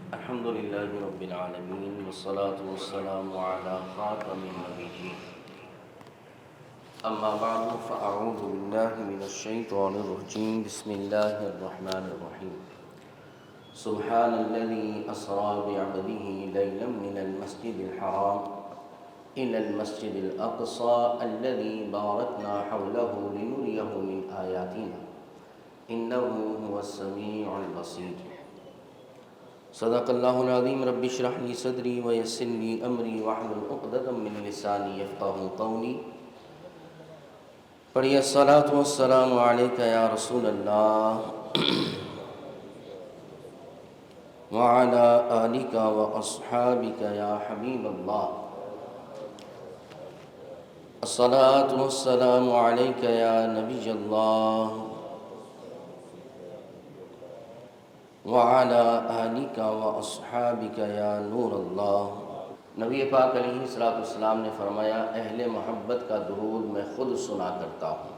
الحمد لله رب العالمين والصلاة والسلام على خاتم النبيين أما بعد فأعوذ بالله من الشيطان الرجيم بسم الله الرحمن الرحيم سبحان الذي أسرى بعبده ليلا من المسجد الحرام إلى المسجد الأقصى الذي باركنا حوله لنريه من آياتنا إنه هو السميع البصير صدق اللہ العظیم رب اشرح لی صدری ویسر لی امری واحلل عقدۃ من لسانی یفقہوا قولی. پڑھیے الصلاۃ والسلام علیک یا رسول اللہ وعلی آلک واصحابک یا حبیب اللہ. الصلاۃ والسلام علیک یا نبی اللہ وعلی آلک واصحابک یا نور اللہ. نبی پاک علیہ السلام نے فرمایا اہل محبت کا درود میں خود سنا کرتا ہوں.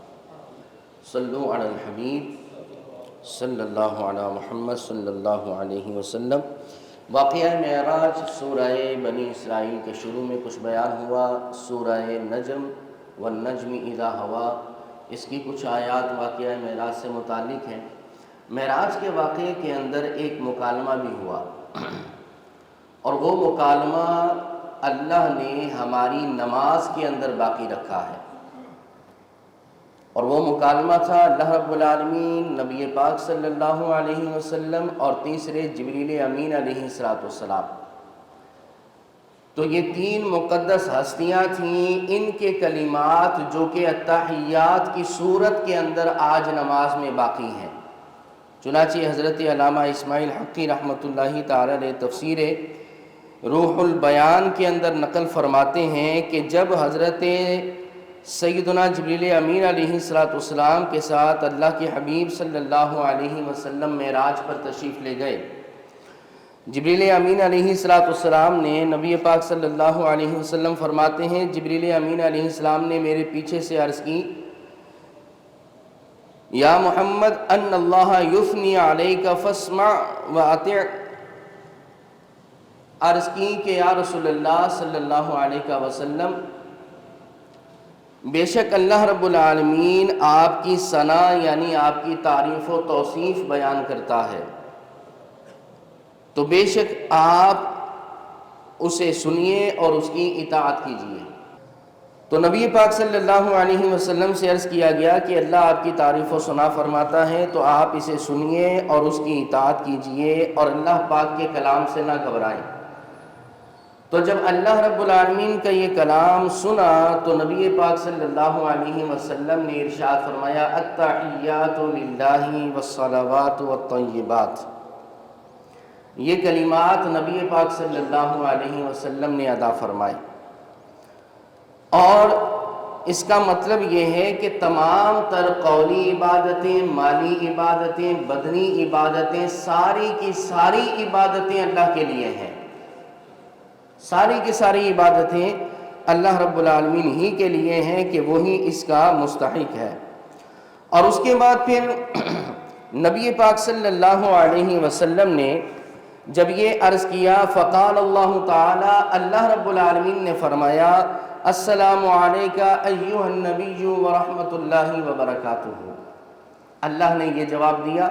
صلو علی الحبیب صلی اللہ علی محمد صلی اللہ علیہ وسلم. واقعہ معراج سورہ بنی اسرائیل کے شروع میں کچھ بیان ہوا. سورہ نجم والنجم اذا ہوا، اس کی کچھ آیات واقعہ معراج سے متعلق ہیں. معراج کے واقعے کے اندر ایک مکالمہ بھی ہوا، اور وہ مکالمہ اللہ نے ہماری نماز کے اندر باقی رکھا ہے. اور وہ مکالمہ تھا اللہ رب العالمین، نبی پاک صلی اللہ علیہ وسلم اور تیسرے جبریل امین علیہ السلام. تو یہ تین مقدس ہستیاں تھیں، ان کے کلمات جو کہ التحیات کی صورت کے اندر آج نماز میں باقی ہیں. چنانچہ حضرت علامہ اسماعیل حقی رحمۃ اللہ تعالی علیہ تفسیر روح البیان کے اندر نقل فرماتے ہیں کہ جب حضرت سیدنا جبریل امین علیہ السلام کے ساتھ اللہ کے حبیب صلی اللہ علیہ وسلم معراج پر تشریف لے گئے، جبریل امین علیہ السلام نے نبی پاک صلی اللہ علیہ وسلم فرماتے ہیں جبریل امین علیہ السلام نے میرے پیچھے سے عرض کی یا محمد ان اللہ یثنی علیک فاسمع واطع. عرض کی کہ یا رسول اللہ صلی اللہ علیہ وسلم، بے شک اللہ رب العالمین آپ کی ثنا یعنی آپ کی تعریف و توصیف بیان کرتا ہے، تو بے شک آپ اسے سنیے اور اس کی اطاعت کیجیے. تو نبی پاک صلی اللہ علیہ وسلم سے عرض کیا گیا کہ اللہ آپ کی تعریف و ثنا فرماتا ہے، تو آپ اسے سنیے اور اس کی اطاعت کیجیے اور اللہ پاک کے کلام سے نہ گھبرائیں. تو جب اللہ رب العالمین کا یہ کلام سنا تو نبی پاک صلی اللہ علیہ وسلم نے ارشاد فرمایا التحیات للہ والصلوات والطیبات. یہ کلمات نبی پاک صلی اللہ علیہ وسلم نے ادا فرمائے، اور اس کا مطلب یہ ہے کہ تمام تر قولی عبادتیں، مالی عبادتیں، بدنی عبادتیں، ساری کی ساری عبادتیں اللہ کے لیے ہیں. ساری کی ساری عبادتیں اللہ رب العالمین ہی کے لیے ہیں کہ وہی اس کا مستحق ہے. اور اس کے بعد پھر نبی پاک صلی اللہ علیہ وسلم نے جب یہ عرض کیا فقال اللہ تعالی، اللہ رب العالمین نے فرمایا السلام علیکہ ایہا النبی ورحمۃ اللہ وبرکاتہ. اللہ نے یہ جواب دیا،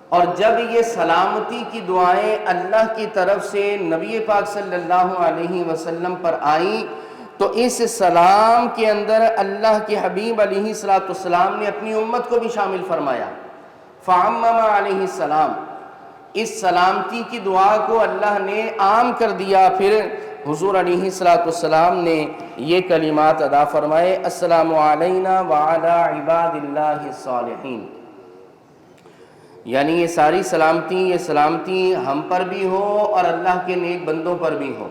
اور جب یہ سلامتی کی دعائیں اللہ کی طرف سے نبی پاک صلی اللہ علیہ وسلم پر آئیں تو اس سلام کے اندر اللہ کے حبیب علیہ السلام نے اپنی امت کو بھی شامل فرمایا. فعمم علیہ السلام، اس سلامتی کی دعا کو اللہ نے عام کر دیا. پھر حضور علیہ السلام نے یہ کلمات ادا فرمائے السلام علینا وعلی عباد اللہ الصالحین. یعنی یہ ساری سلامتی ہم پر بھی ہو اور اللہ کے نیک بندوں پر بھی ہو.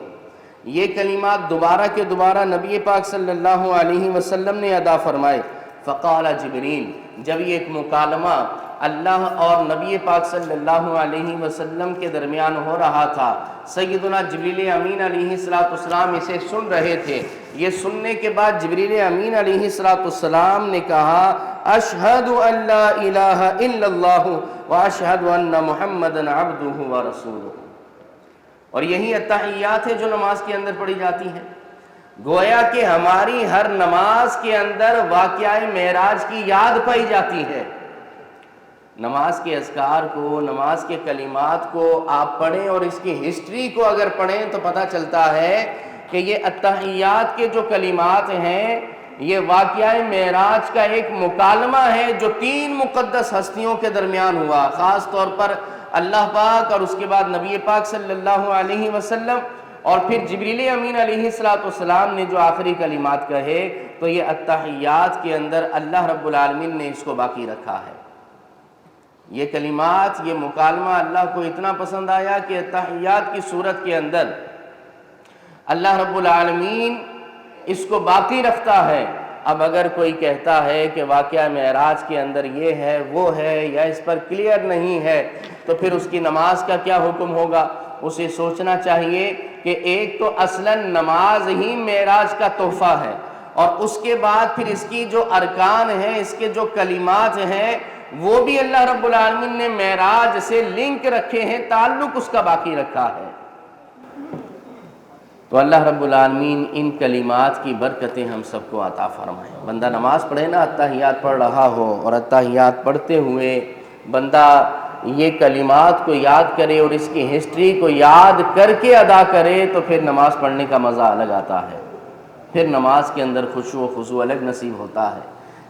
یہ کلمات دوبارہ کے دوبارہ نبی پاک صلی اللہ علیہ وسلم نے ادا فرمائے. فقال جبریل، جب یہ ایک مکالمہ اللہ اور نبی پاک صلی اللہ علیہ وسلم کے درمیان ہو رہا تھا، سیدنا جبریل امین علیہ السلام اسے سن رہے تھے. یہ سننے کے بعد جبریل امین علیہ السلام نے کہا اشہد ان لا الہ الا اللہ واشہد ان محمدا عبدہ ورسولہ. اور یہی اتحیات ہے جو نماز کے اندر پڑھی جاتی ہیں۔ گویا کہ ہماری ہر نماز کے اندر واقعہ معراج کی یاد پائی جاتی ہے۔ نماز کے اذکار کو، نماز کے کلمات کو آپ پڑھیں اور اس کی ہسٹری کو اگر پڑھیں تو پتہ چلتا ہے کہ یہ اتحیات کے جو کلمات ہیں یہ واقعہ معراج کا ایک مکالمہ ہے جو 3 مقدس ہستیوں کے درمیان ہوا، خاص طور پر اللہ پاک اور اس کے بعد نبی پاک صلی اللہ علیہ وسلم اور پھر جبریل امین علیہ السلام نے جو آخری کلمات کہے، تو یہ اتحیات کے اندر اللہ رب العالمین نے اس کو باقی رکھا ہے۔ یہ کلمات، یہ مکالمہ اللہ کو اتنا پسند آیا کہ اتحیات کی صورت کے اندر اللہ رب العالمین اس کو باقی رکھتا ہے۔ اب اگر کوئی کہتا ہے کہ واقعہ معراج کے اندر یہ ہے وہ ہے یا اس پر کلیئر نہیں ہے تو پھر اس کی نماز کا کیا حکم ہوگا؟ اسے سوچنا چاہیے کہ ایک تو اصلاً نماز ہی معراج کا تحفہ ہے، اور اس کے بعد پھر اس کی جو ارکان ہیں، اس کے جو کلمات ہیں، وہ بھی اللہ رب العالمین نے معراج سے لنک رکھے ہیں، تعلق اس کا باقی رکھا ہے۔ تو اللہ رب العالمین ان کلمات کی برکتیں ہم سب کو عطا فرمائیں۔ بندہ نماز پڑھے نا، اتحیات پڑھ رہا ہو اور اتحیات پڑھتے ہوئے بندہ یہ کلمات کو یاد کرے اور اس کی ہسٹری کو یاد کر کے ادا کرے تو پھر نماز پڑھنے کا مزہ الگ آتا ہے، پھر نماز کے اندر خشوع و خضوع الگ نصیب ہوتا ہے،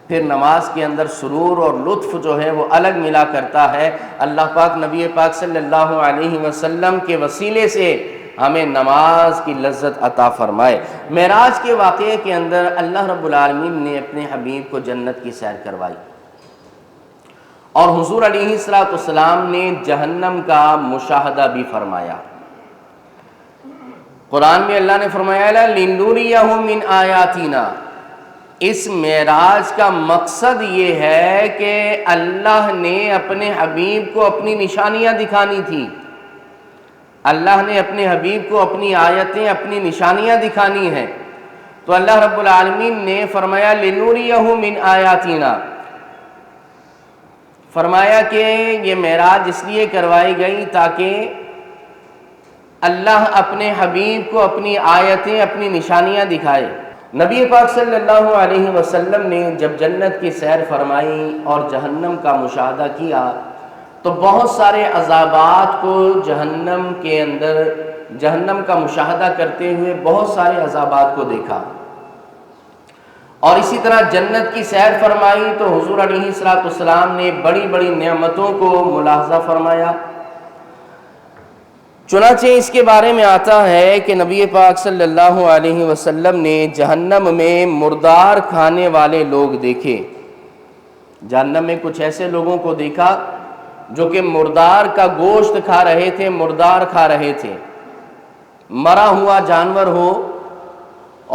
پھر نماز کے اندر سرور اور لطف جو ہے وہ الگ ملا کرتا ہے۔ اللہ پاک نبی پاک صلی اللہ علیہ وسلم کے وسیلے سے ہمیں نماز کی لذت عطا فرمائے۔ معراج کے واقعے کے اندر اللہ رب العالمین نے اپنے حبیب کو جنت کی سیر کروائی، اور حضور علیہ السلام نے جہنم کا مشاہدہ بھی فرمایا۔ قرآن میں اللہ نے فرمایا لِنُرِيَهُ مِنْ آیَاتِنَا، اس معراج کا مقصد یہ ہے کہ اللہ نے اپنے حبیب کو اپنی نشانیاں دکھانی تھی، اللہ نے اپنے حبیب کو اپنی آیتیں، اپنی نشانیاں دکھانی ہیں، تو اللہ رب العالمین نے فرمایا لِنُرِيَهُ مِنْ آیَاتِنَا، فرمایا کہ یہ معراج اس لیے کروائی گئی تاکہ اللہ اپنے حبیب کو اپنی آیتیں، اپنی نشانیاں دکھائے۔ نبی پاک صلی اللہ علیہ وسلم نے جب جنت کی سیر فرمائی اور جہنم کا مشاہدہ کیا تو بہت سارے عذابات کو جہنم کے اندر، جہنم کا مشاہدہ کرتے ہوئے بہت سارے عذابات کو دیکھا، اور اسی طرح جنت کی سیر فرمائی تو حضور علیہ السلام نے بڑی بڑی نعمتوں کو ملاحظہ فرمایا۔ چنانچہ اس کے بارے میں آتا ہے کہ نبی پاک صلی اللہ علیہ وسلم نے جہنم میں مردار کھانے والے لوگ دیکھے، جہنم میں کچھ ایسے لوگوں کو دیکھا جو کہ مردار کا گوشت کھا رہے تھے، مردار کھا رہے تھے۔ مرا ہوا جانور ہو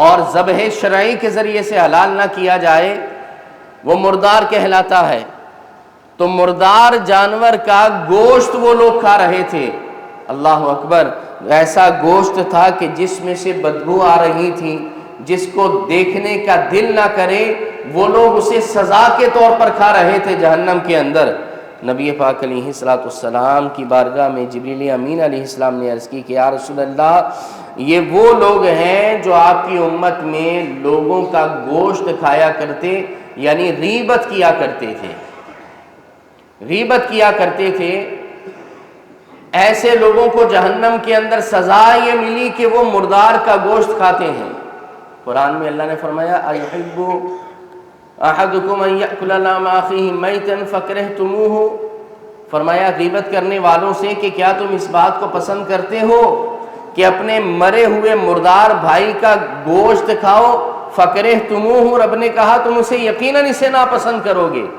اور ذبح شرعی کے ذریعے سے حلال نہ کیا جائے وہ مردار کہلاتا ہے، تو مردار جانور کا گوشت وہ لوگ کھا رہے تھے۔ اللہ اکبر، ایسا گوشت تھا کہ جس میں سے بدبو آ رہی تھی، جس کو دیکھنے کا دل نہ کرے، وہ لوگ اسے سزا کے طور پر کھا رہے تھے جہنم کے اندر۔ نبی پاک علیہ السلام کی بارگاہ میں جبریل امین علیہ السلام نے عرض کی کہ یا رسول اللہ، یہ وہ لوگ ہیں جو آپ کی امت میں لوگوں کا گوشت کھایا کرتے، یعنی غیبت کیا کرتے تھے، غیبت کیا کرتے تھے۔ ایسے لوگوں کو جہنم کے اندر سزا یہ ملی کہ وہ مردار کا گوشت کھاتے ہیں۔ قرآن میں اللہ نے فرمایا اَيُحِبُّ أَحَدُكُمْ أَن يَأْكُلَ لَحْمَ أَخِيهِ مَيْتًا فَكَرِهْتُمُوهُ، فرمایا غیبت کرنے والوں سے کہ کیا تم اس بات کو پسند کرتے ہو کہ اپنے مرے ہوئے مردار بھائی کا گوشت کھاؤ؟ فَكَرِهْتُمُوهُ، رب نے کہا تم اسے یقیناً اسے ناپسند کرو گے۔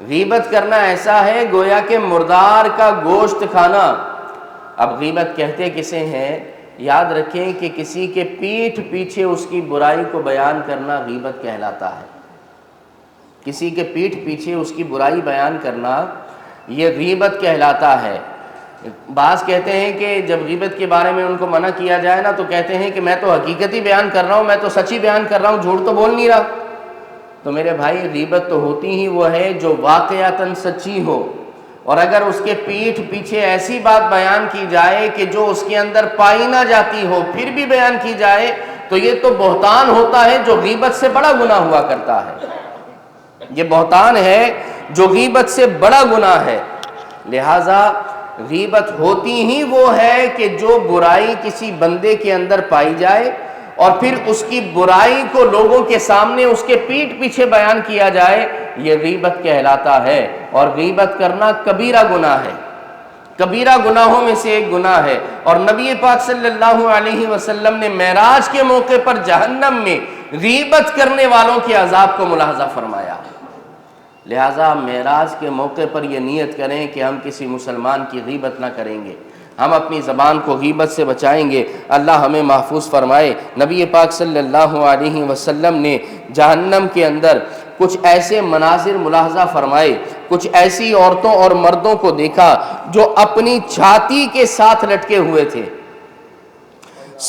غیبت کرنا ایسا ہے گویا کہ مردار کا گوشت کھانا۔ اب غیبت کہتے کسے ہیں؟ یاد رکھیں کہ کسی کے پیٹھ پیچھے اس کی برائی کو بیان کرنا غیبت کہلاتا ہے، کسی کے پیٹھ پیچھے اس کی برائی بیان کرنا یہ غیبت کہلاتا ہے۔ بعض کہتے ہیں کہ جب غیبت کے بارے میں ان کو منع کیا جائے نا تو کہتے ہیں کہ میں تو حقیقت ہی بیان کر رہا ہوں، میں تو سچ ہی بیان کر رہا ہوں، جھوٹ تو بول نہیں رہا۔ تو میرے بھائی غیبت تو ہوتی ہی وہ ہے جو واقعتاً سچی ہو، اور اگر اس کے پیٹھ پیچھے ایسی بات بیان کی جائے کہ جو اس کے اندر پائی نہ جاتی ہو پھر بھی بیان کی جائے تو یہ تو بہتان ہوتا ہے جو غیبت سے بڑا گناہ ہوا کرتا ہے. یہ بہتان ہے جو غیبت سے بڑا گناہ ہے. لہذا غیبت ہوتی ہی وہ ہے کہ جو برائی کسی بندے کے اندر پائی جائے اور پھر اس کی برائی کو لوگوں کے سامنے اس کے پیٹھ پیچھے بیان کیا جائے، یہ غیبت کہلاتا ہے. اور غیبت کرنا کبیرہ گناہ ہے، کبیرہ گناہوں میں سے ایک گناہ ہے. اور نبی پاک صلی اللہ علیہ وسلم نے معراج کے موقع پر جہنم میں غیبت کرنے والوں کے عذاب کو ملاحظہ فرمایا. لہٰذا معراج کے موقع پر یہ نیت کریں کہ ہم کسی مسلمان کی غیبت نہ کریں گے، ہم اپنی زبان کو غیبت سے بچائیں گے. اللہ ہمیں محفوظ فرمائے. نبی پاک صلی اللہ علیہ وسلم نے جہنم کے اندر کچھ ایسے مناظر ملاحظہ فرمائے، کچھ ایسی عورتوں اور مردوں کو دیکھا جو اپنی چھاتی کے ساتھ لٹکے ہوئے تھے،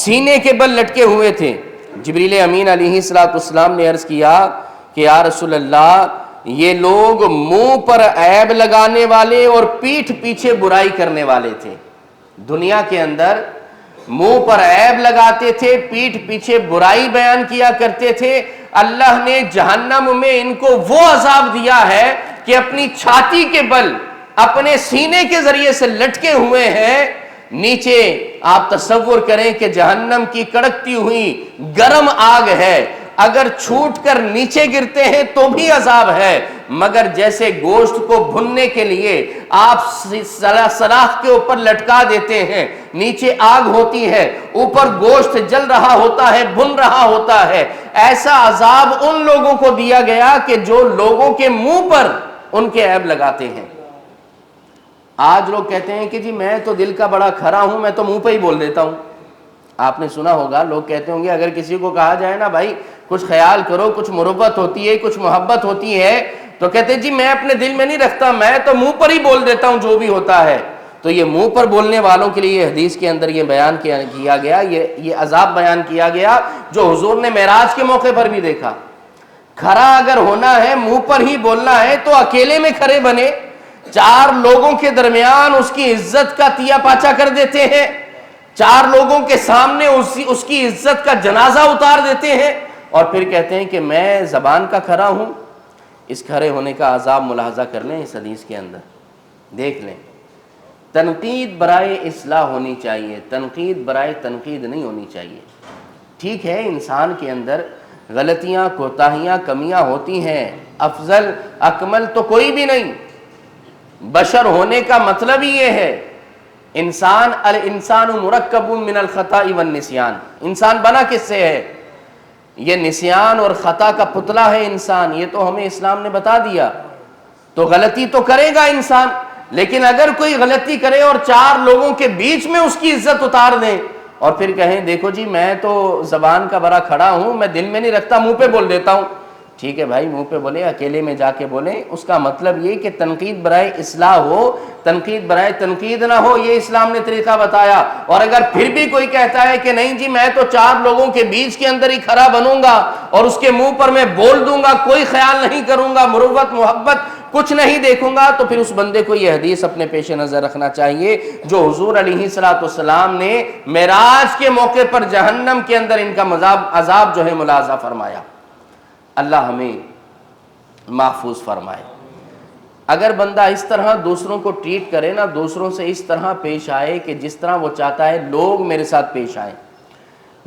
سینے کے بل لٹکے ہوئے تھے. جبریل امین علیہ السلام نے عرض کیا کہ یا رسول اللہ، یہ لوگ منہ پر عیب لگانے والے اور پیٹھ پیچھے برائی کرنے والے تھے. دنیا کے اندر منہ پر عیب لگاتے تھے، پیٹھ پیچھے برائی بیان کیا کرتے تھے. اللہ نے جہنم میں ان کو وہ عذاب دیا ہے کہ اپنی چھاتی کے بل اپنے سینے کے ذریعے سے لٹکے ہوئے ہیں. نیچے آپ تصور کریں کہ جہنم کی کڑکتی ہوئی گرم آگ ہے، اگر چھوٹ کر نیچے گرتے ہیں تو بھی عذاب ہے، مگر جیسے گوشت کو بھننے کے لیے آپ سلاخ کے اوپر لٹکا دیتے ہیں، نیچے آگ ہوتی ہے، اوپر گوشت جل رہا ہوتا ہے، بھن رہا ہوتا ہے، ایسا عذاب ان لوگوں کو دیا گیا کہ جو لوگوں کے منہ پر ان کے عیب لگاتے ہیں. آج لوگ کہتے ہیں کہ جی میں تو دل کا بڑا کھرا ہوں، میں تو منہ پہ ہی بول دیتا ہوں. آپ نے سنا ہوگا لوگ کہتے ہوں گے اگر کسی کو کہا جائے نا بھائی کچھ خیال کرو، کچھ مروت ہوتی ہے، کچھ محبت ہوتی ہے، تو کہتے ہیں جی میں اپنے دل میں نہیں رکھتا، میں تو منہ پر ہی بول دیتا ہوں جو بھی ہوتا ہے. تو یہ منہ پر بولنے والوں کے لیے حدیث کے اندر یہ بیان کیا گیا، یہ عذاب بیان کیا گیا جو حضور نے معراج کے موقع پر بھی دیکھا. کھرا اگر ہونا ہے، منہ پر ہی بولنا ہے تو اکیلے میں کھڑے بنے، 4 لوگوں کے درمیان اس کی عزت کا تیا پاچا کر دیتے ہیں، 4 لوگوں کے سامنے اس کی عزت کا جنازہ اتار دیتے ہیں، اور پھر کہتے ہیں کہ میں زبان کا کھرا ہوں. اس کھرے ہونے کا عذاب ملاحظہ کر لیں اس حدیث کے اندر، دیکھ لیں. تنقید برائے اصلاح ہونی چاہیے، تنقید برائے تنقید نہیں ہونی چاہیے. ٹھیک ہے انسان کے اندر غلطیاں، کوتاہیاں، کمیاں ہوتی ہیں، افضل اکمل تو کوئی بھی نہیں. بشر ہونے کا مطلب ہی یہ ہے، الانسان مرکب من الخطا والنسیان. انسان بنا کس سے ہے؟ یہ نسیان اور خطا کا پتلا ہے انسان، یہ تو ہمیں اسلام نے بتا دیا. تو غلطی تو کرے گا انسان، لیکن اگر کوئی غلطی کرے اور 4 لوگوں کے بیچ میں اس کی عزت اتار دیں اور پھر کہیں دیکھو جی میں تو زبان کا بڑا کھڑا ہوں، میں دل میں نہیں رکھتا، منہ پہ بول دیتا ہوں. ٹھیک ہے بھائی منہ پہ بولیں، اکیلے میں جا کے بولیں. اس کا مطلب یہ کہ تنقید برائے اصلاح ہو، تنقید برائے تنقید نہ ہو، یہ اسلام نے طریقہ بتایا. اور اگر پھر بھی کوئی کہتا ہے کہ نہیں جی میں تو 4 لوگوں کے بیچ کے اندر ہی کھڑا بنوں گا اور اس کے منہ پر میں بول دوں گا، کوئی خیال نہیں کروں گا، مروت محبت کچھ نہیں دیکھوں گا، تو پھر اس بندے کو یہ حدیث اپنے پیش نظر رکھنا چاہیے جو حضور علیہ السلام نے معراج کے موقع پر جہنم کے اندر ان کا عذاب جو ہے ملاحظہ فرمایا. اللہ ہمیں محفوظ فرمائے. اگر بندہ اس طرح دوسروں کو ٹریٹ کرے نا، دوسروں سے اس طرح پیش آئے کہ جس طرح وہ چاہتا ہے لوگ میرے ساتھ پیش آئیں،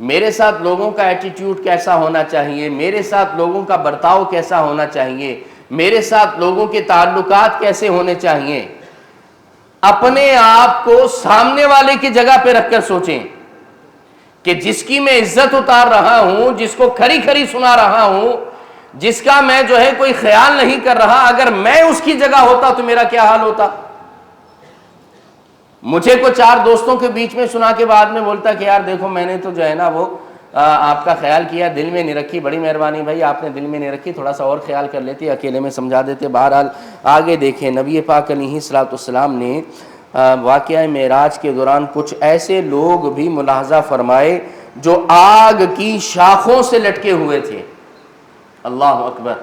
میرے ساتھ لوگوں کا ایٹیٹیوڈ کیسا ہونا چاہیے، میرے ساتھ لوگوں کا برتاؤ کیسا ہونا چاہیے، میرے ساتھ لوگوں کے تعلقات کیسے ہونے چاہیے، اپنے آپ کو سامنے والے کی جگہ پہ رکھ کر سوچیں کہ جس کی میں عزت اتار رہا ہوں، جس کو کھری کھری سنا رہا ہوں، جس کا میں جو ہے کوئی خیال نہیں کر رہا، اگر میں اس کی جگہ ہوتا تو میرا کیا حال ہوتا. مجھے کو 4 دوستوں کے بیچ میں سنا کے بعد میں بولتا کہ یار دیکھو میں نے تو جو ہے نا وہ آپ کا خیال کیا، دل میں نہیں رکھی، بڑی مہربانی بھائی آپ نے دل میں نہیں رکھی، تھوڑا سا اور خیال کر لیتے، اکیلے میں سمجھا دیتے. بہرحال آگے دیکھیں نبی پاک علیہ السلام نے واقعہ معراج کے دوران کچھ ایسے لوگ بھی ملاحظہ فرمائے جو آگ کی شاخوں سے لٹکے ہوئے تھے. اللہ اکبر،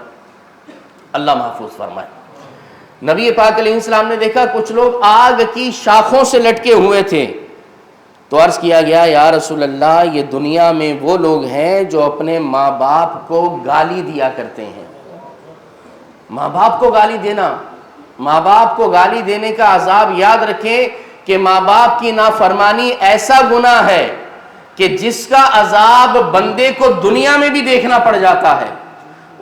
اللہ محفوظ فرمائے. نبی پاک علیہ السلام نے دیکھا کچھ لوگ آگ کی شاخوں سے لٹکے ہوئے تھے، تو عرض کیا گیا یا رسول اللہ یہ دنیا میں وہ لوگ ہیں جو اپنے ماں باپ کو گالی دیا کرتے ہیں۔ ماں باپ کو گالی دینا، ماں باپ کو گالی دینے کا عذاب یاد رکھیں کہ ماں باپ کی نافرمانی ایسا گناہ ہے کہ جس کا عذاب بندے کو دنیا میں بھی دیکھنا پڑ جاتا ہے۔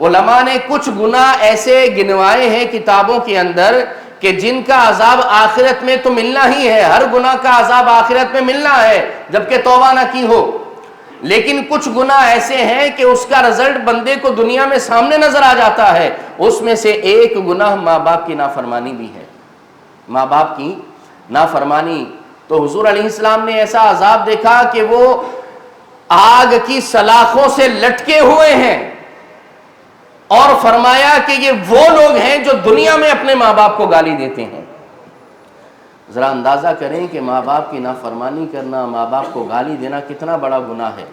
علماء نے کچھ گناہ ایسے گنوائے ہیں کتابوں کے اندر کہ جن کا عذاب آخرت میں تو ملنا ہی ہے، ہر گناہ کا عذاب آخرت میں ملنا ہے جبکہ توبہ نہ کی ہو، لیکن کچھ گناہ ایسے ہیں کہ اس کا رزلٹ بندے کو دنیا میں سامنے نظر آ جاتا ہے۔ اس میں سے ایک گناہ ماں باپ کی نافرمانی بھی ہے، ماں باپ کی نافرمانی۔ تو حضور علیہ السلام نے ایسا عذاب دیکھا کہ وہ آگ کی سلاخوں سے لٹکے ہوئے ہیں، اور فرمایا کہ یہ وہ لوگ ہیں جو دنیا میں اپنے ماں باپ کو گالی دیتے ہیں۔ ذرا اندازہ کریں کہ ماں باپ کی نافرمانی کرنا، ماں باپ کو گالی دینا کتنا بڑا گناہ ہے۔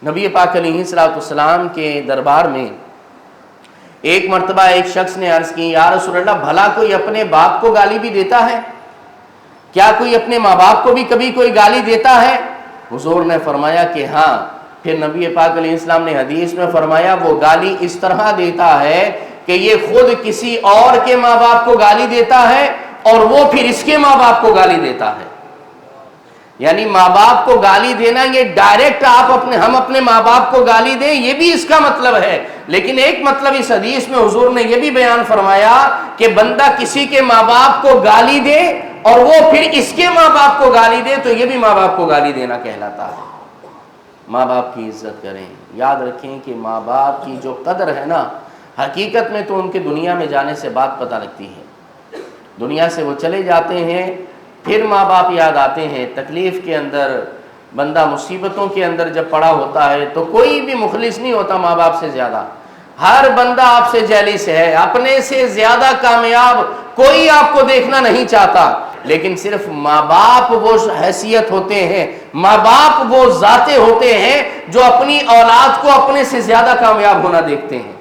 نبی پاک علیہ السلام کے دربار میں ایک مرتبہ ایک شخص نے عرض کی یا رسول اللہ بھلا کوئی اپنے باپ کو گالی بھی دیتا ہے؟ کیا کوئی اپنے ماں باپ کو بھی کبھی کوئی گالی دیتا ہے؟ حضور نے فرمایا کہ ہاں۔ پھر نبی پاک علیہ السلام نے حدیث میں فرمایا وہ گالی اس طرح دیتا ہے کہ یہ خود کسی اور کے ماں باپ کو گالی دیتا ہے اور وہ پھر اس کے ماں باپ کو گالی دیتا ہے۔ یعنی ماں باپ کو گالی دینا یہ ڈائریکٹ ہم اپنے ماں باپ کو گالی دیں یہ بھی اس کا مطلب ہے، لیکن ایک مطلب اس حدیث میں حضور نے یہ بھی بیان فرمایا کہ بندہ کسی کے ماں باپ کو گالی دے اور وہ پھر اس کے ماں باپ کو گالی دے تو یہ بھی ماں باپ کو گالی دینا کہلاتا ہے۔ ماں باپ کی عزت کریں، یاد رکھیں کہ ماں باپ کی جو قدر ہے نا، حقیقت میں تو ان کے دنیا میں جانے سے بات پتہ لگتی ہے۔ دنیا سے وہ چلے جاتے ہیں، پھر ماں باپ یاد آتے ہیں۔ تکلیف کے اندر بندہ مصیبتوں کے اندر جب پڑا ہوتا ہے تو کوئی بھی مخلص نہیں ہوتا ماں باپ سے زیادہ، ہر بندہ آپ سے جیلس ہے، اپنے سے زیادہ کامیاب کوئی آپ کو دیکھنا نہیں چاہتا، لیکن صرف ماں باپ وہ حیثیت ہوتے ہیں، ماں باپ وہ ذاتیں ہوتے ہیں جو اپنی اولاد کو اپنے سے زیادہ کامیاب ہونا دیکھتے ہیں،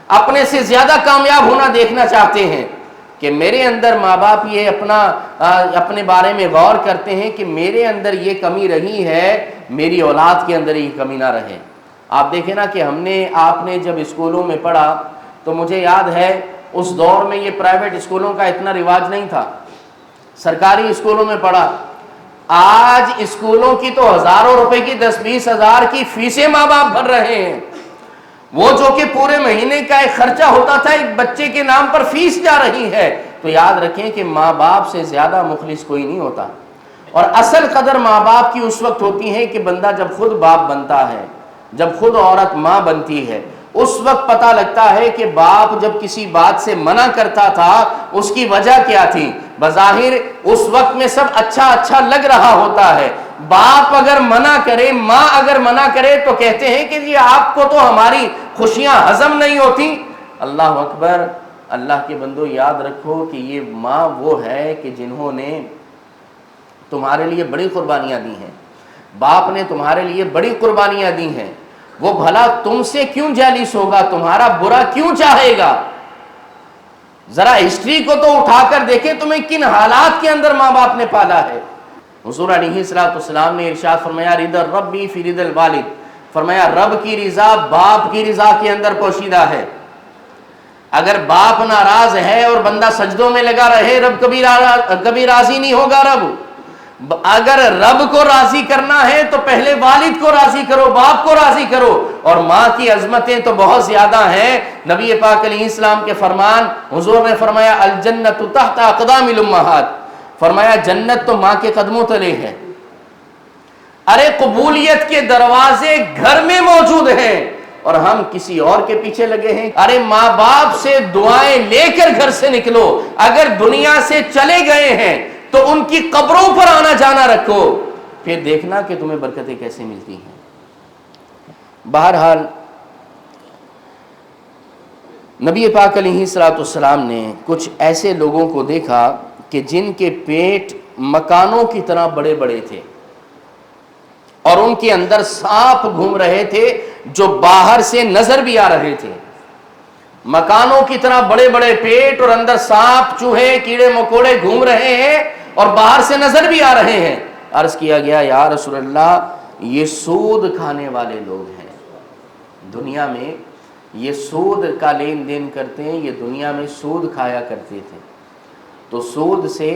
اپنے سے زیادہ کامیاب ہونا دیکھنا چاہتے ہیں کہ میرے اندر ماں باپ یہ اپنے بارے میں غور کرتے ہیں کہ میرے اندر یہ کمی رہی ہے، میری اولاد کے اندر یہ کمی نہ رہے۔ آپ دیکھیں نا کہ آپ نے جب اسکولوں میں پڑھا تو مجھے یاد ہے اس دور میں یہ پرائیویٹ اسکولوں کا اتنا رواج نہیں تھا، سرکاری اسکولوں میں پڑھا۔ آج اسکولوں کی تو ہزاروں روپے کی 10-20 ہزار کی فیسیں ماں باپ بھر رہے ہیں، وہ جو کہ پورے مہینے کا ایک خرچہ ہوتا تھا ایک بچے کے نام پر فیس جا رہی ہے۔ تو یاد رکھیں کہ ماں باپ سے زیادہ مخلص کوئی نہیں ہوتا، اور اصل قدر ماں باپ کی اس وقت ہوتی ہے کہ بندہ جب خود باپ بنتا ہے، جب خود عورت ماں بنتی ہے، اس وقت پتہ لگتا ہے کہ باپ جب کسی بات سے منع کرتا تھا اس کی وجہ کیا تھی۔ بظاہر اس وقت میں سب اچھا لگ رہا ہوتا ہے، باپ اگر منع کرے، ماں اگر منع کرے تو کہتے ہیں کہ جی آپ کو تو ہماری خوشیاں ہضم نہیں ہوتی۔ اللہ اکبر، اللہ کے بندو یاد رکھو کہ یہ ماں وہ ہے کہ جنہوں نے تمہارے لیے بڑی قربانیاں دی ہیں، باپ نے تمہارے لیے بڑی قربانیاں دی ہیں، وہ بھلا تم سے کیوں جیلس ہوگا، تمہارا برا کیوں چاہے گا؟ ذرا ہسٹری کو تو اٹھا کر دیکھیں تمہیں کن حالات کے اندر ماں باپ نے پالا ہے۔ حضور علیہ السلام نے ارشاد فرمایا رضا الرب فی رضا الوالد، فرمایا رب کی رضا باپ کی رضا کے اندر پوشیدہ ہے۔ اگر باپ ناراض ہے اور بندہ سجدوں میں لگا رہے، رب کبھی راضی نہیں ہوگا۔ اگر رب کو راضی کرنا ہے تو پہلے والد کو راضی کرو، باپ کو راضی کرو۔ اور ماں کی عظمتیں تو بہت زیادہ ہیں۔ نبی پاک علیہ السلام کے فرمان، حضور نے فرمایا الجنت تحت اقدام الامہات، فرمایا جنت تو ماں کے قدموں تلے ہے۔ ارے قبولیت کے دروازے گھر میں موجود ہیں اور ہم کسی اور کے پیچھے لگے ہیں۔ ارے ماں باپ سے دعائیں لے کر گھر سے نکلو، اگر دنیا سے چلے گئے ہیں تو ان کی قبروں پر آنا جانا رکھو، پھر دیکھنا کہ تمہیں برکتیں کیسے ملتی ہیں۔ بہرحال نبی پاک علیہ السلام نے کچھ ایسے لوگوں کو دیکھا کہ جن کے پیٹ مکانوں کی طرح بڑے بڑے تھے اور ان کے اندر سانپ گھوم رہے تھے جو باہر سے نظر بھی آ رہے تھے۔ مکانوں کی طرح بڑے بڑے پیٹ اور اندر سانپ چوہے کیڑے مکوڑے گھوم رہے ہیں اور باہر سے نظر بھی آ رہے ہیں۔ عرض کیا گیا یا رسول اللہ یہ سود کھانے والے لوگ ہیں، دنیا میں یہ سود کا لین دین کرتے ہیں، یہ دنیا میں سود کھایا کرتے تھے۔ تو سود سے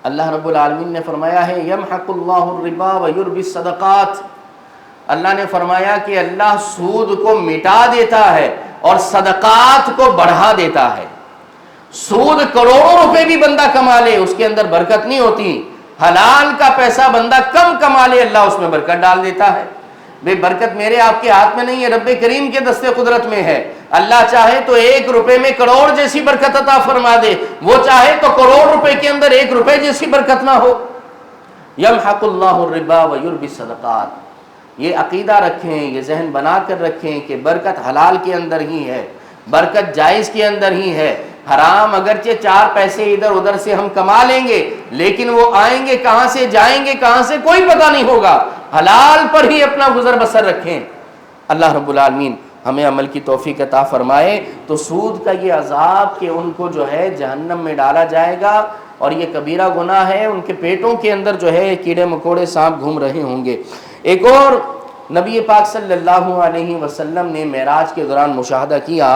اللہ رب العالمین نے فرمایا ہے یمحق اللہ الربا ویربی الصدقات، اللہ نے فرمایا کہ اللہ سود کو مٹا دیتا ہے اور صدقات کو بڑھا دیتا ہے۔ سود کروڑوں روپے بھی بندہ کما لے اس کے اندر برکت نہیں ہوتی، حلال کا پیسہ بندہ کم کما لے اللہ اس میں برکت ڈال دیتا ہے۔ بے برکت میرے آپ کے ہاتھ میں نہیں ہے، رب کریم کے دستے قدرت میں ہے۔ اللہ چاہے تو 1 روپے میں کروڑ جیسی برکت عطا فرما دے، وہ چاہے تو کروڑ روپے کے اندر 1 روپے جیسی برکت نہ ہو۔ یمحق اللہ الربا ویربی الصدقات، یہ عقیدہ رکھیں، یہ ذہن بنا کر رکھیں کہ برکت حلال کے اندر ہی ہے، برکت جائز کے اندر ہی ہے۔ حرام اگرچہ 4 پیسے ادھر ادھر سے ہم کما لیں گے لیکن وہ آئیں گے کہاں سے، جائیں گے کہاں سے، کوئی پتہ نہیں ہوگا۔ حلال پر ہی اپنا گزر بسر رکھیں۔ اللہ رب العالمین ہمیں عمل کی توفیق عطا فرمائے۔ تو سود کا یہ عذاب کہ ان کو جو ہے جہنم میں ڈالا جائے گا اور یہ کبیرہ گناہ ہے، ان کے پیٹوں کے اندر جو ہے کیڑے مکوڑے سانپ گھوم رہے ہوں گے۔ ایک اور نبی پاک صلی اللہ علیہ وسلم نے معراج کے دوران مشاہدہ کیا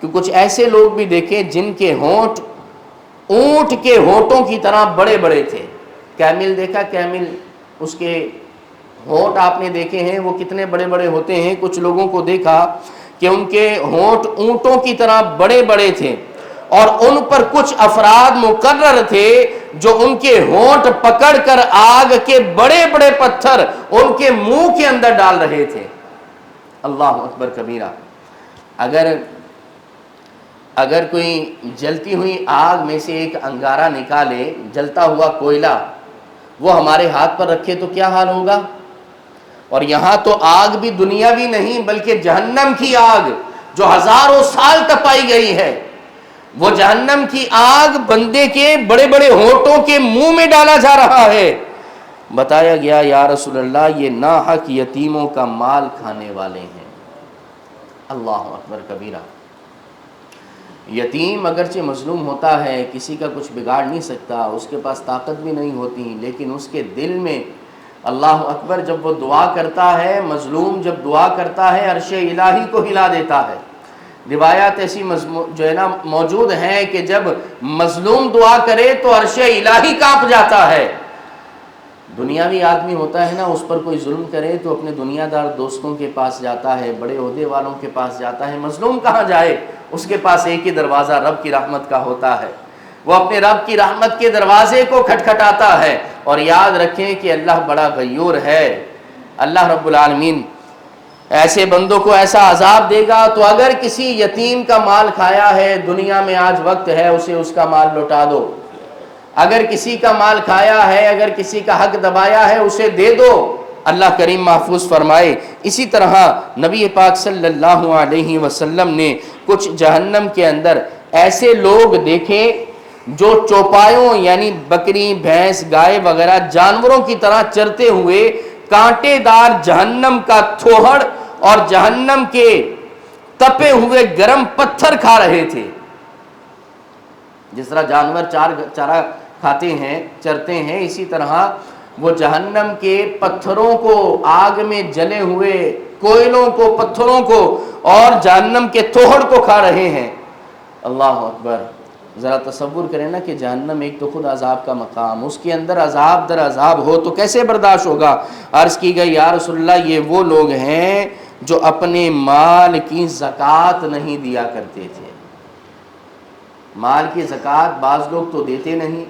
کہ کچھ ایسے لوگ بھی دیکھے جن کے ہونٹ اونٹ کے ہونٹوں کی طرح بڑے بڑے تھے۔ کیمل دیکھا، کیمل اس کے ہونٹ آپ نے دیکھے ہیں وہ کتنے بڑے بڑے ہوتے ہیں۔ کچھ لوگوں کو دیکھا کہ ان کے ہونٹ اونٹوں کی طرح بڑے بڑے تھے اور ان پر کچھ افراد مقرر تھے جو ان کے ہونٹ پکڑ کر آگ کے بڑے بڑے پتھر ان کے منہ کے اندر ڈال رہے تھے۔ اللہ اکبر کبیرہ۔ اگر کوئی جلتی ہوئی آگ میں سے ایک انگارہ نکالے، جلتا ہوا کوئلہ، وہ ہمارے ہاتھ پر رکھے تو کیا حال ہوگا؟ اور یہاں تو آگ بھی دنیاوی نہیں بلکہ جہنم کی آگ جو ہزاروں سال تپائی گئی ہے، وہ جہنم کی آگ بندے کے بڑے بڑے ہونٹوں کے منہ میں ڈالا جا رہا ہے۔ بتایا گیا یا رسول اللہ یہ ناحق یتیموں کا مال کھانے والے ہیں۔ اللہ اکبر کبیرہ۔ یتیم اگرچہ مظلوم ہوتا ہے، کسی کا کچھ بگاڑ نہیں سکتا، اس کے پاس طاقت بھی نہیں ہوتی، لیکن اس کے دل میں اللہ اکبر جب وہ دعا کرتا ہے، مظلوم جب دعا کرتا ہے عرش الہی کو ہلا دیتا ہے۔ روایات ایسی جو ہے نا موجود ہیں کہ جب مظلوم دعا کرے تو عرش الہی کانپ جاتا ہے۔ دنیاوی آدمی ہوتا ہے نا، اس پر کوئی ظلم کرے تو اپنے دنیا دار دوستوں کے پاس جاتا ہے، بڑے عہدے والوں کے پاس جاتا ہے۔ مظلوم کہاں جائے؟ اس کے پاس ایک ہی دروازہ رب کی رحمت کا ہوتا ہے، وہ اپنے رب کی رحمت کے دروازے کو کھٹکھٹاتا ہے۔ اور یاد رکھیں کہ اللہ بڑا غیور ہے، اللہ رب العالمین ایسے بندوں کو ایسا عذاب دے گا۔ تو اگر کسی یتیم کا مال کھایا ہے، دنیا میں آج وقت ہے اسے اس کا مال لوٹا دو۔ اگر کسی کا مال کھایا ہے، اگر کسی کا حق دبایا ہے، اسے دے دو، اللہ کریم محفوظ فرمائے۔ اسی طرح نبی پاک صلی اللہ علیہ وسلم نے کچھ جہنم کے اندر ایسے لوگ دیکھے جو چوپایوں یعنی بکری، بھینس، گائے وغیرہ جانوروں کی طرح چرتے ہوئے کانٹے دار جہنم کا تھوہڑ اور جہنم کے تپے ہوئے گرم پتھر کھا رہے تھے۔ جس طرح جانور چارہ کھاتے ہیں، چرتے ہیں، اسی طرح وہ جہنم کے پتھروں کو، آگ میں جلے ہوئے کوئلوں کو، پتھروں کو اور جہنم کے توہڑ کو کھا رہے ہیں۔ اللہ اکبر۔ ذرا تصور کریں نا کہ جہنم ایک تو خود عذاب کا مقام، اس کے اندر عذاب در عذاب ہو تو کیسے برداشت ہوگا؟ عرض کی گئی یا رسول اللہ یہ وہ لوگ ہیں جو اپنے مال کی زکوٰۃ نہیں دیا کرتے تھے۔ مال کی زکوٰۃ بعض لوگ تو دیتے نہیں،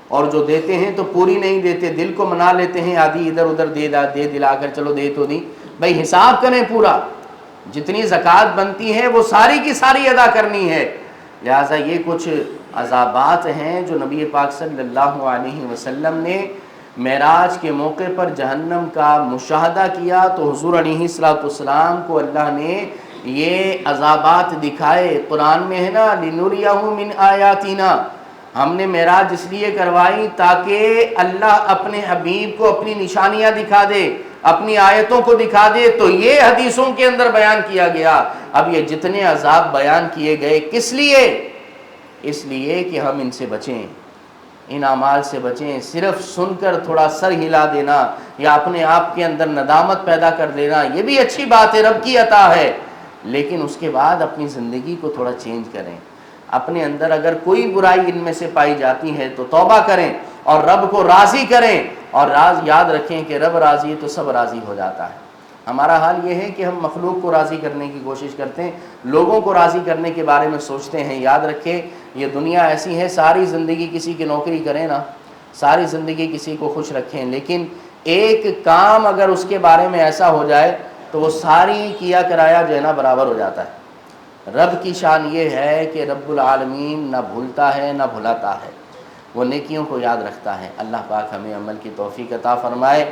اور جو دیتے ہیں تو پوری نہیں دیتے، دل کو منا لیتے ہیں، آدھی ادھر ادھر دے دلا کر چلو دے تو دی۔ بھائی حساب کریں پورا، جتنی زکوٰۃ بنتی ہے وہ ساری کی ساری ادا کرنی ہے۔ لہٰذا یہ کچھ عذابات ہیں جو نبی پاک صلی اللہ علیہ وسلم نے معراج کے موقع پر جہنم کا مشاہدہ کیا تو حضور علیہ الصلوۃ والسلام کو اللہ نے یہ عذابات دکھائے۔ قرآن میں ہے نا لِنُرِيَهُ مِنْ آیَاتِنَا، ہم نے معراج اس لیے کروائی تاکہ اللہ اپنے حبیب کو اپنی نشانیاں دکھا دے، اپنی آیتوں کو دکھا دے، تو یہ حدیثوں کے اندر بیان کیا گیا۔ اب یہ جتنے عذاب بیان کیے گئے کس لیے؟ اس لیے کہ ہم ان سے بچیں، ان اعمال سے بچیں۔ صرف سن کر تھوڑا سر ہلا دینا یا اپنے آپ کے اندر ندامت پیدا کر لینا یہ بھی اچھی بات ہے، رب کی عطا ہے، لیکن اس کے بعد اپنی زندگی کو تھوڑا چینج کریں۔ اپنے اندر اگر کوئی برائی ان میں سے پائی جاتی ہے تو توبہ کریں اور رب کو راضی کریں، اور راز یاد رکھیں کہ رب راضی ہے تو سب راضی ہو جاتا ہے۔ ہمارا حال یہ ہے کہ ہم مخلوق کو راضی کرنے کی کوشش کرتے ہیں، لوگوں کو راضی کرنے کے بارے میں سوچتے ہیں۔ یاد رکھیں یہ دنیا ایسی ہے، ساری زندگی کسی کی نوکری کریں نا، ساری زندگی کسی کو خوش رکھیں، لیکن ایک کام اگر اس کے بارے میں ایسا ہو جائے تو وہ ساری کیا کرایا جو ہے نا برابر ہو جاتا ہے۔ رب کی شان یہ ہے کہ رب العالمین نہ بھولتا ہے نہ بھلاتا ہے، وہ نیکیوں کو یاد رکھتا ہے۔ اللہ پاک ہمیں عمل کی توفیق عطا فرمائے۔